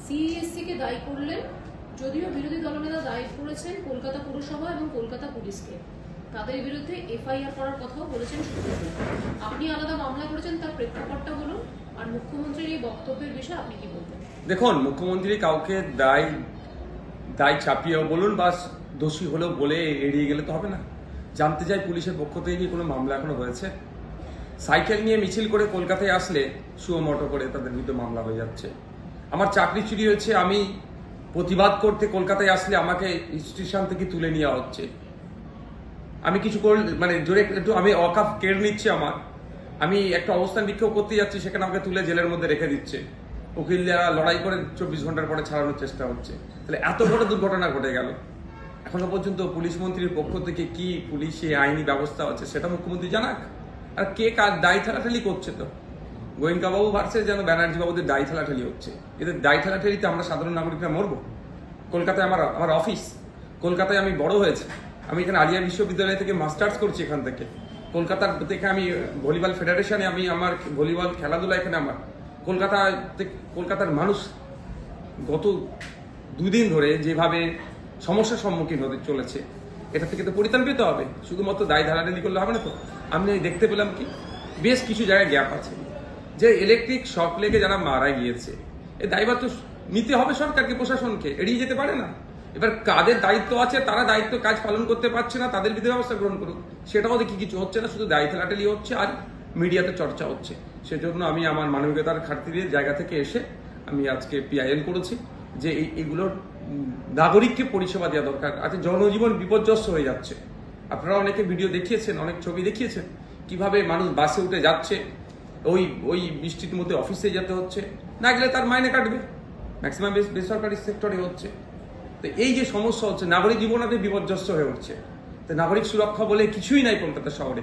CESC কে দায়ী করলেন, যদিও বিরোধী দলনেতা দায়ী করেছেন কলকাতা পুরসভা এবং কলকাতা পুলিশকে। তাদের বিরুদ্ধে এফআইআর করার কথাও বলেছেন সুব্রত। আপনি আলাদা মামলা করেছেন, তার প্রেক্ষাপটটা বলুন, আর মুখ্যমন্ত্রীর এই বক্তব্যের বিষয়ে আপনি কি বলবেন? দেখুন, মুখ্যমন্ত্রী কাউকে দায় চাপিয়েও বলুন বা দোষী হলেও বলে এড়িয়ে গেলে তো হবে না। জানতে চাই পুলিশের পক্ষ থেকে কি কোনো মামলা এখনো হয়েছে? সাইকেল নিয়ে মিছিল করে কলকাতায় আসলে সুমোটো করে তাদের বিরুদ্ধে মামলা হয়ে যাচ্ছে। আমার চাকরি চুরি হয়েছে, আমি প্রতিবাদ করতে কলকাতায় আসলে আমাকে স্টেশন থেকে তুলে নেওয়া হচ্ছে। আমি কিছু মানে জোরে একটু আমি অকাফ কেড়ে নিচ্ছে আমার, আমি একটা অবস্থান বিক্ষোভ করতে যাচ্ছি, সেখানে আমাকে তুলে জেলের মধ্যে রেখে দিচ্ছে। উকিলরা লড়াই করে 24 ঘন্টার পরে ছাড়ানোর চেষ্টা হচ্ছে। তাহলে এত বড় দুর্ঘটনা ঘটে গেল, এখনো পর্যন্ত পুলিশ মন্ত্রীর পক্ষ থেকে কি পুলিশে আইনি ব্যবস্থা আছে সেটা মুখ্যমন্ত্রী জানাক। আর কে কার দায় ঠেলাঠেলি করছে? তো গোয়েঙ্কা বাবু ভার্সে যেন ব্যানার্জি বাবুদের দায় ঠেলাঠেলি হচ্ছে। এদের দায় ঠেলাঠেলিতে আমরা সাধারণ নাগরিকরা মরবো। কলকাতায় আমার অফিস, কলকাতায় আমি বড় হয়েছে, আমি এখানে আলিয়া বিশ্ববিদ্যালয় থেকে মাস্টার্স করছি এখান থেকে। কলকাতার থেকে আমি ভলিবল ফেডারেশনে আমি আমার ভলিবল খেলাধুলা এখানে আমার। কলকাতার মানুষ গত 2 দিন ধরে যেভাবে সমস্যার সম্মুখীন হতে চলেছে, এটা থেকে তো পরিত্রাণ পেতে হবে। শুধুমাত্র দায় ধারাধারি করলে হবে না। তো আমি দেখতে পেলাম কি বেশ কিছু জায়গায় গ্যাপ আছে, যে ইলেকট্রিক শক লেগে যারা মারা গিয়েছে, এই দায়ভার তো নিতে হবে সরকারকে, প্রশাসনকে, এড়িয়ে যেতে পারে না। এবার কাদের দায়িত্ব আছে, তারা দায়িত্ব কাজ পালন করতে পারছে না, তাদের বিরুদ্ধে ব্যবস্থা গ্রহণ করুক। সেটাও দেখি কিছু হচ্ছে না, শুধু দায় ঠেলাঠেলি হচ্ছে আর মিডিয়াতে চর্চা হচ্ছে। সেজন্য আমি আমার মানবিকতার খাতিরের জায়গা থেকে এসে আমি আজকে পিআইএল করেছি যে এইগুলোর নাগরিককে পরিষেবা দেওয়া দরকার। আজকে জনজীবন বিপর্যস্ত হয়ে যাচ্ছে। আপনারা অনেকে ভিডিও দেখিয়েছেন, অনেক ছবি দেখিয়েছেন, কিভাবে মানুষ বাসে উঠে যাচ্ছে, ওই বৃষ্টির মধ্যে অফিসে যেতে হচ্ছে, না গেলে তার মাইনে কাটবে। ম্যাক্সিমাম বেসরকারি সেক্টরে হচ্ছে। তো এই যে সমস্যা হচ্ছে, নাগরিক জীবনাতে বিপর্যস্ত হয়ে উঠছে। তো নাগরিক সুরক্ষা বলে কিছুই নাই কলকাতা শহরে।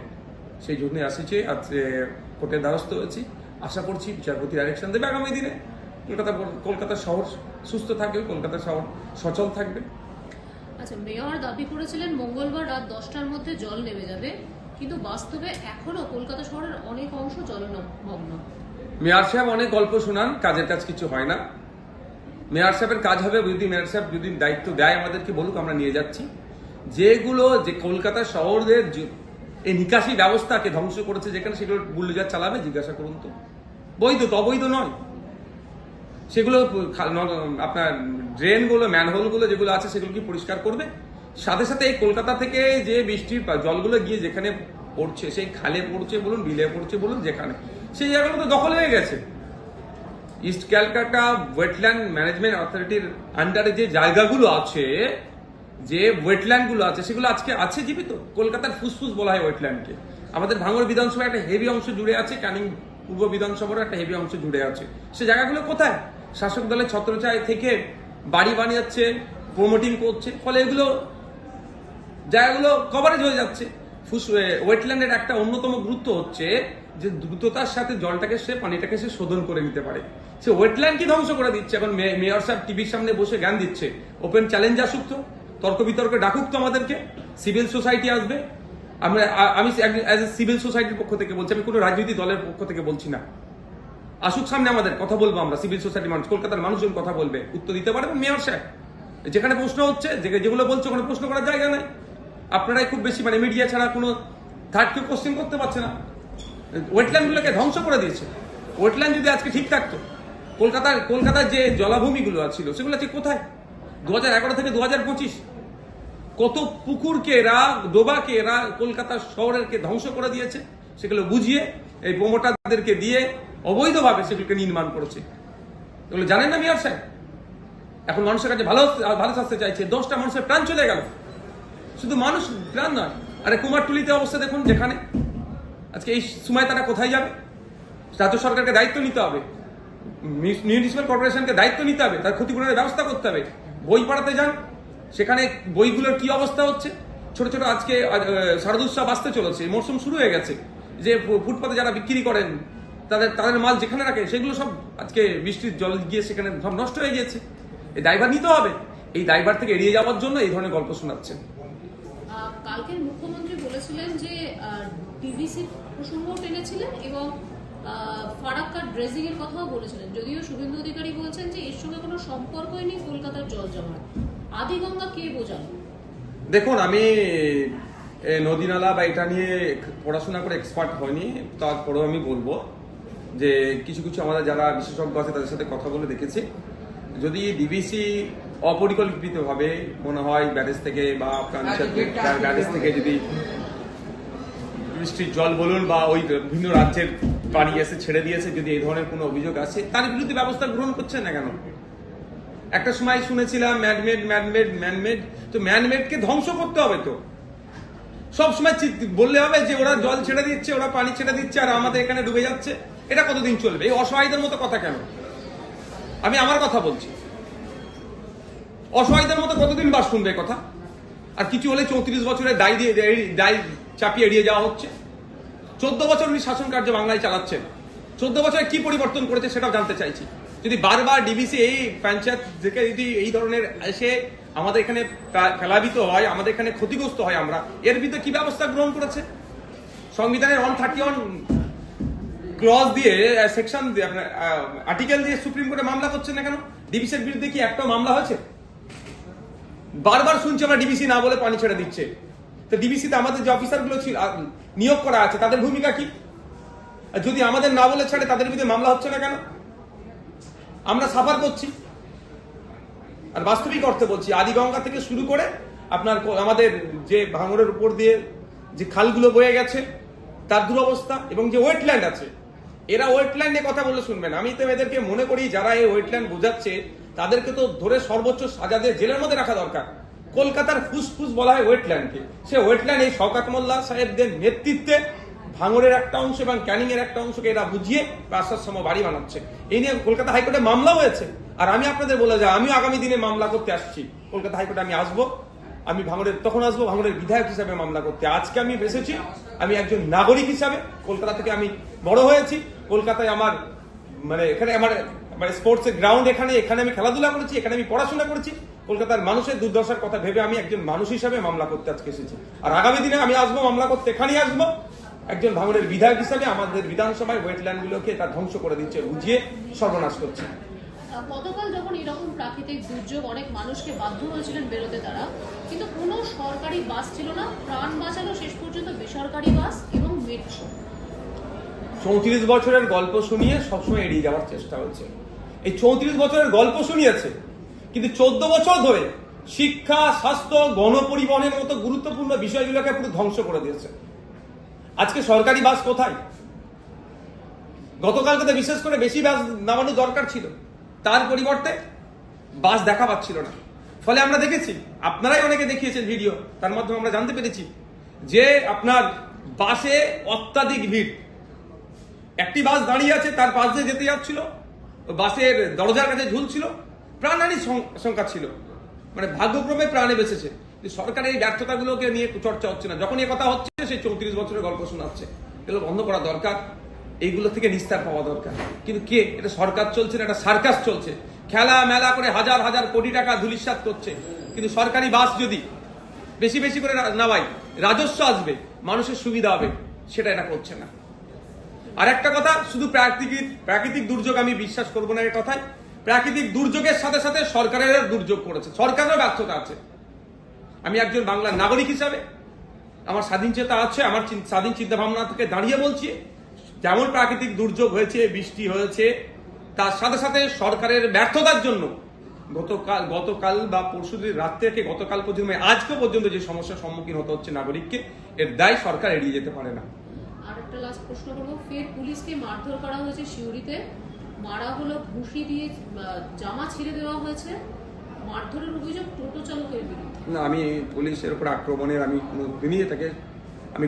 সেই জন্য আসছে আজ কোর্টের দ্বারস্থ হয়েছি। আশা করছি বিচারপতি ডাইরেকশন দেবে আগামী দিনে কলকাতা শহর সুস্থ থাকবে, কলকাতা শহর সচল থাকবে। আচ্ছা, মেয়র দাবি করেছিলেন মঙ্গলবার রাত 10টার মধ্যে জল নেমে যাবে, কিন্তু বাস্তবে এখনো কলকাতা শহরের অনেক অংশ জলমগ্ন। মেয়র সাহেব অনেক গল্প শোনান, কাজের কাজ কিছু হয় না। মেয়র সাহেবের কাজ হবে, যদি মেয়র সাহেব যদি দায়িত্ব দেয় আমাদেরকে বলুক, আমরা নিয়ে যাচ্ছি। যেগুলো যে কলকাতা শহরের এই নিকাশি ব্যবস্থাকে ধ্বংস করেছে, যেখানে সেগুলো বুলডোজার চালাবে, জিজ্ঞাসা করুন তো। বৈধ তো অবৈধ নয় সেগুলো। আপনার ড্রেনগুলো, ম্যানহোলগুলো যেগুলো আছে সেগুলো কি পরিষ্কার করবে? সাথে সাথে এই কলকাতা থেকে যে বৃষ্টির জলগুলো গিয়ে যেখানে পড়ছে, সেই খালে পড়ছে বলুন, বিলে পড়ছে বলুন, যেখানে সেই জায়গাগুলো তো দখল হয়ে গেছে। ইস্ট ক্যালকাটা ওয়েটল্যান্ড ম্যানেজমেন্ট অথরিটির আন্ডারে যে জায়গাগুলো আছে, যে ওয়েটল্যান্ডগুলো আছে, সেগুলো আজকে আছে জীবিত। কলকাতার ফুসফুস বলা হয় ওয়েটল্যান্ডকে। আমাদের ভাঙড় বিধানসভা একটা হেভি অংশ জুড়ে আছে, ক্যানিং পূর্ব বিধানসভার একটা হেভি অংশ জুড়ে আছে। সে জায়গাগুলো কোথায়? শাসক দলের ছত্রছায়া থেকে বাড়ি বানিয়েছে, প্রমোটিং করছে, ফলে এগুলো জায়গাগুলো কভারেজ হয়ে যাচ্ছে। ওয়েটল্যান্ডের একটা অন্যতম গুরুত্ব হচ্ছে যে দ্রুততার সাথে জলটাকে পানিটাকে শোধন করে নিতে পারে। সে ওয়েটল্যান্ডকে ধ্বংস করে দিচ্ছে। এখন মেয়র সাহেব টিভির সামনে বসে জ্ঞান দিচ্ছে। ওপেন চ্যালেঞ্জ আসুক তো, তর্ক বিতর্কে ডাকুক তো আমাদেরকে, সিভিল সোসাইটি আসবে। আমি অ্যাজ এ সিভিল সোসাইটির পক্ষ থেকে বলছি, আমি কোনো রাজনৈতিক দলের পক্ষ থেকে বলছি না। আসুক সামনে, আমাদের কথা বলবো আমরা, সিভিল সোসাইটির মানুষ, কলকাতার মানুষজন কথা বলবে, উত্তর দিতে পারবেন মেয়র সাহেব। যেখানে প্রশ্ন হচ্ছে, যেগুলো বলছে ওখানে প্রশ্ন করার জায়গা নাই। আপনারাই খুব বেশি, মানে মিডিয়া ছাড়া কোনো থার্ড কেউ কোশ্চেন করতে পারছে না। ওয়েটল্যান্ডগুলোকে ধ্বংস করে দিয়েছে। ওয়েটল্যান্ড যদি আজকে ঠিক থাকতো, কলকাতার যে জলাভূমিগুলো ছিল সেগুলো আছে কোথায়? 2011 থেকে 2025 কত পুকুরকে এরা, ডোবাকে এরা কলকাতা শহরেরকে ধ্বংস করে দিয়েছে। সেগুলো বুঝিয়ে এই প্রমোটারদেরকে দিয়ে অবৈধভাবে সেগুলোকে নির্মাণ করেছে। এগুলো জানেন না মেয়র সাহেব? এখন মানুষের কাছে ভালো শাস্তি চাইছে। 10টা মানুষের প্রাণ চলে গেল, শুধু মানুষ প্রাণ নয়। আরে কুমারটুলিতে অবস্থা দেখুন, যেখানে আজকে এই সময় তারা কোথায় যাবে? রাজ্য সরকারকে দায়িত্ব নিতে হবে, মিউনিসিপ্যাল কর্পোরেশনকে দায়িত্ব নিতে হবে, তার ক্ষতিপূরণের ব্যবস্থা করতে হবে। বই পড়াতে যান, সেখানে বইগুলোর কি অবস্থা হচ্ছে। ছোট ছোট আজকে শারদোৎসব আসতে চলেছে, মরশুম শুরু হয়ে গেছে, যে ফুটপাতে যারা বিক্রি করেন তাদের মাল যেখানে রাখে সেগুলো সব আজকে বৃষ্টির জল গিয়ে সেখানে সব নষ্ট হয়ে গিয়েছে। এই দায়ভার নিতে হবে। এই দায়ভার থেকে এড়িয়ে যাওয়ার জন্য এই ধরনের গল্প শোনাচ্ছেন। কালকে মুখ্যমন্ত্রী বলেছিলেন যে টিভিসি প্রসঙ্গ টেনেছিলেন এবং ফারাক্কার ড্রেজিং এর কথাও বলেছিলেন, যদিও শুভেন্দু অধিকারী বলছেন যে এর সঙ্গে কোনো সম্পর্কই নেই কলকাতার জল জমাট। আদিগঙ্গা কে বোঝালো? দেখুন, আমি নদী নালা বা এটা নিয়ে পড়াশোনা করে এক্সপার্ট হয়নি, তারপরেও আমি বলবো যে কিছু কিছু আমাদের যারা বিশেষজ্ঞ আছে তাদের সাথে কথা বলে দেখেছি, যদি ডিবিসি অপরিকল্পিতভাবে মনে হয় ব্যারেজ থেকে বা ব্যারেজ থেকে যদি বৃষ্টির জল বলুন বা ওই বিভিন্ন রাজ্যের পানি এসে ছেড়ে দিয়েছে, যদি এই ধরনের কোনো অভিযোগ আসে তার বিরুদ্ধে ব্যবস্থা গ্রহণ করছেন না কেন? একটা সময় শুনেছিলাম ম্যানমেড, তো ম্যানমেডকে ধ্বংস করতে হবে। তো সব সময় বললে হবে যে ওরা জল ছেড়ে দিচ্ছে, ওরা পানি ছেড়ে দিচ্ছে আর আমাদের এখানে ডুবে যাচ্ছে? এটা কতদিন চলবে? এই অসহায়দের মতো কথা কেন? আমি আমার কথা বলছি, অসহায়দের মতো কতদিন বাস শুনবে কথা? আর কিছু হলে 34 বছরের দায় চাপিয়ে এড়িয়ে যাওয়া হচ্ছে। 14 বছর উনি শাসন কার্য বাংলায় চালাচ্ছেন, 14 বছরে কি পরিবর্তন করেছে সেটাও জানতে চাইছি। যদি বারবার ডিবিসি এই পঞ্চায়েত থেকে যদি এই ধরনের এসে আমাদের এখানে ফেলাবিত হয়, আমাদের এখানে ক্ষতিগ্রস্ত হয়, আমরা এর বিরুদ্ধে কি ব্যবস্থা গ্রহণ করেছে? সংবিধানের 131 ক্লজ দিয়ে সেকশন দিয়ে আপনার আর্টিকেল দিয়ে সুপ্রিম কোর্টে মামলা করছেন না কেন? ডিবিসির বিরুদ্ধে কি একটা মামলা হয়েছে? বারবার শুনছি আমরা ডিবিসি না বলে পানি ছেড়ে দিচ্ছে। তো ডিবিসিতে আমাদের যে অফিসারগুলো নিয়োগ করা আছে তাদের ভূমিকা কি? যদি আমাদের না বলে ছাড়ে তাদের বিরুদ্ধে মামলা হচ্ছে না কেন? আমরা সাফার করছি। আর বাস্তবিক অর্থে বলছি, আদিগঙ্গা থেকে শুরু করে আপনার আমাদের যে ভাঙড়ের উপর দিয়ে যে খালগুলো বয়ে গেছে তার দুরবস্থা, এবং যে ওয়েটল্যান্ড আছে, এরা ওয়েটল্যান্ড নিয়ে কথা বলে শুনবেন। আমি তো এদেরকে মনে করি যারা এই ওয়েটল্যান্ড বোঝাচ্ছে তাদেরকে তো ধরে সর্বোচ্চ সাজা দিয়ে জেলের মধ্যে রাখা দরকার। কলকাতার ফুসফুস বলা হয় ওয়েটল্যান্ডকে, সে ওয়েটল্যান্ড এই শওকত মোল্লা সাহেবদের নেতৃত্বে ভাঙড়ের একটা অংশ এবং ক্যানিং এর একটা অংশকে এরা বুঝিয়ে রাস্তার সময় বাড়ি বানাচ্ছে। এই নিয়ে কলকাতা হাইকোর্টে মামলা হয়েছে। আর আমি আপনাদের বলে যাই, আমিও আগামী দিনে মামলা করতে আসছি কলকাতা হাইকোর্টে। আমি আসবো, আমি ভাঙড়ের তখন আসবো ভাঙড়ের বিধায়ক হিসাবে মামলা করতে। আজকে আমি এসেছি আমি একজন নাগরিক হিসাবে। কলকাতা থেকে আমি বড় হয়েছি, কলকাতায় আমার এখানে আমার স্পোর্টস গ্রাউন্ড, এখানে আমি খেলাধুলা করেছি, এখানে আমি পড়াশোনা করেছি। কলকাতার মানুষের দুর্দশার কথা ভেবে আমি একজন মানুষ হিসাবে মামলা করতে আজকে এসেছি। আর আগামী দিনে আমি আসবো মামলা করতে, এখানেই আসবো একজন ভাঙড়ের বিধায়ক হিসাবে। আমাদের বিধানসভায় ওয়েটল্যান্ড গুলোকে তা ধ্বংস করে দিচ্ছে, বুঝিয়ে সর্বনাশ করছে। গতকাল যখন এরকম প্রাকৃতিক দুর্যোগ অনেক মানুষকে বাধ্য হয়েছিলেন বেরোতে তারা, কিন্তু কোনো সরকারি বাস ছিল না, প্রাণ বাঁচালো শেষ পর্যন্ত বেসরকারি বাস এবং মেট্রো। 34 বছরের গল্প শুনিয়ে সবসময় এড়িয়ে যাওয়ার চেষ্টা হচ্ছে। এই 34 বছরের গল্প শুনিয়েছে, কিন্তু 14 বছর ধরে শিক্ষা, স্বাস্থ্য, গণপরিবহনের মতো গুরুত্বপূর্ণ বিষয়গুলোকে পুরো ধ্বংস করে দিয়েছে। আজকে সরকারি বাস কোথায়? গতকালকে তো বিশেষ করে বেশি বাস নামানো দরকার ছিল, তার পরিবর্তে বাস দেখা পাচ্ছিল না। ফলে আমরা দেখেছি, আপনারাই অনেকে দেখিয়েছেন ভিডিও, তার মাধ্যমে আমরা জানতে পেরেছি যে আপনার বাসে অত্যাধিক ভিড়। একটি বাস দাঁড়িয়ে আছে, তার পাশ দিয়ে যেতে যাচ্ছিল, বাসের দরজার কাছে ঝুলছিল, প্রাণহানির সংখ্যা ছিল। ভাগ্যক্রমে প্রাণে বেঁচেছে। সরকারের এই ব্যর্থতাগুলোকে নিয়ে চর্চা হচ্ছে না। যখন এই কথা হচ্ছে সেই 34 বছরের গল্প শোনাচ্ছে, এগুলো বন্ধ করা দরকার, এইগুলো থেকে নিস্তার পাওয়া দরকার। কিন্তু কে? এটা সরকার চলছে না, এটা সার্কাস চলছে। খেলা মেলা করে হাজার হাজার কোটি টাকা ধুলিস্যাৎ করছে। কিন্তু সরকারি বাস যদি বেশি বেশি করে নামায়, রাজস্ব আসবে, মানুষের সুবিধা হবে, সেটা এটা করছে না। আর একটা কথা, শুধু প্রাকৃতিক দুর্যোগ আমি বিশ্বাস করবো না এর কথায়। প্রাকৃতিক দুর্যোগের সাথে সাথে সরকারের দুর্যোগ করেছে, সরকারেরও ব্যর্থতা আছে। আমি একজন বাংলার নাগরিক হিসাবে আমার স্বাধীনচেতা আছে, আমার স্বাধীন চিন্তা ভাবনা থেকে দাঁড়িয়ে বলছি, যেমন প্রাকৃতিক দুর্যোগ হয়েছে, বৃষ্টি হয়েছে, তার সাথে সাথে সরকারের ব্যর্থতার জন্য গতকাল বা পরশুদিন রাত থেকে গতকাল পর্যন্ত আজকে পর্যন্ত যে সমস্যার সম্মুখীন হতে হচ্ছে নাগরিককে, এর দায় সরকার এড়িয়ে যেতে পারে না। আর একটা লাস্ট প্রশ্ন করবো, ফের পুলিশকে মারধর করা হয়েছে সিউড়িতে, মারা হলো, ঘুষি দিয়ে জামা ছিঁড়ে দেওয়া হয়েছে, মারধরের অভিযোগ টোটো চালকের বিরুদ্ধে। না, আমি পুলিশের উপর আক্রমণের আমি কোনোদিনই এটাকে আমি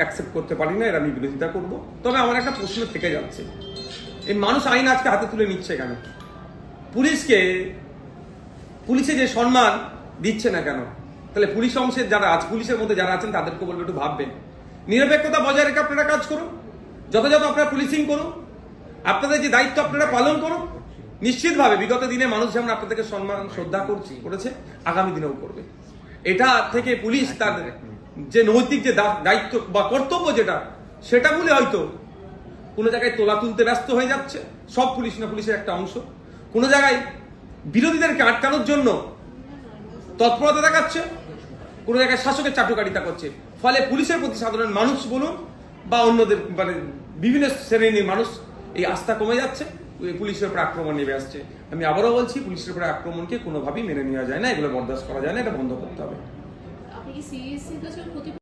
অ্যাকসেপ্ট করতে পারি না, এর আমি বিরোধিতা করব। তবে আমার একটা প্রশ্ন থেকে যাচ্ছে, এই মানুষ আইন আজকে হাতে তুলে নিচ্ছে কেন? পুলিশে যে সম্মান দিচ্ছে না কেন? তাহলে পুলিশ অংশের যারা আছে, পুলিশের মধ্যে যারা আছেন তাদেরকে বলবো একটু ভাববেন। নিরপেক্ষতা বজায় রেখে আপনারা কাজ করুন, যথাযথ আপনারা পুলিশিং করুন, আপনাদের যে দায়িত্ব আপনারা পালন করুন। নিশ্চিতভাবে বিগত দিনে মানুষ যেমন আপনাদেরকে সম্মান শ্রদ্ধা করেছে, আগামী দিনেও করবে। এটা থেকে পুলিশ তার যে নৈতিক যে দায়িত্ব বা কর্তব্য যেটা, সেটা বলে হয়তো কোনো জায়গায় তোলা তুলতে ব্যস্ত হয়ে যাচ্ছে। সব পুলিশ না, পুলিশের একটা অংশ। কোনো জায়গায় বিরোধীদেরকে আটকানোর জন্য তৎপরতা দেখাচ্ছে, কোনো জায়গায় শাসকের চাটুকারিতা করছে। ফলে পুলিশের প্রতি সাধারণ মানুষ বলুন বা অন্যদের মানে বিভিন্ন শ্রেণীর মানুষ এই আস্থা কমে যাচ্ছে, পুলিশের উপর আক্রমণ নেমে আসছে। আমি আবারও বলছি, পুলিশের উপরে আক্রমণকে কোনোভাবেই মেনে নেওয়া যায় না, এগুলো বরদাস্ত করা যায় না, এটা বন্ধ করতে হবে। আপনি কি সিএসসির কাছে